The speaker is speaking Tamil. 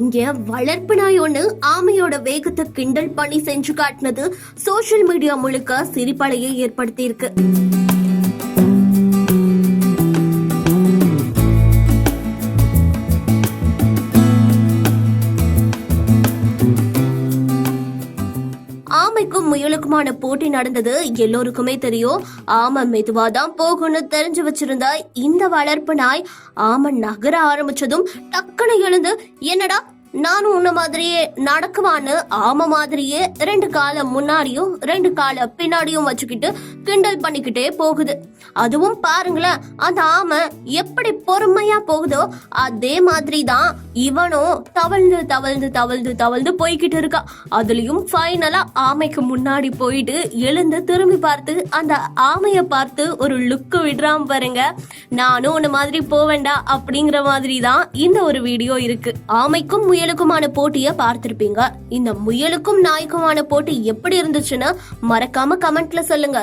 இங்க வளர்ப்பு நாய் ஒண்ணு ஆமையோட வேகத்தை கிண்டல் பண்ணி செஞ்சு காட்டினது சோசியல் மீடியா முழுக்க சிரிப்பலையை ஏற்படுத்தி இருக்கு. ஆமைக்கும் முயலுக்குமான போட்டி நடந்தது எல்லோருக்குமே தெரியும். ஆமை மெதுவாதான் போகும்னு தெரிஞ்சு வச்சிருந்தா இந்த வளர்ப்பு நாய் ஆமை நகர ஆரம்பிச்சதும் டக்குன்னு எழுந்து, என்னடா நானும் உன்ன மாதிரியே நடக்குவான்னு ஆமை மாதிரியே 2 காலை முன்னாடியும் 2 காலை பின்னாடியும் வச்சுக்கிட்டு கிண்டல் பண்ணிக்கிட்டே போகுது. அதுவும் பாருங்களேன், அந்த ஆமை எப்படி பொறுமையா போகுதோ அதே மாதிரி தான் இவனும் தவழ்ந்து தவழ்ந்து தவழ்ந்து தவழ்ந்து போய்கிட்டு இருக்கா. அதுலயும் ஃபைனலா ஆமைக்கு முன்னாடி போயிட்டு எழுந்து திரும்பி பார்த்து அந்த ஆமைய பார்த்து ஒரு லுக்கு விடுறான் பாருங்க. நானும் உன்ன மாதிரி போவேண்டா அப்படிங்கிற மாதிரி தான் இந்த ஒரு வீடியோ இருக்கு. ஆமைக்கும் முயலுக்குமான போட்டிய பார்த்திருப்பீங்க. இந்த முயலுக்கும் நாய்க்குமான போட்டி எப்படி இருந்துச்சுன்னு மறக்காம கமெண்ட்ல சொல்லுங்க.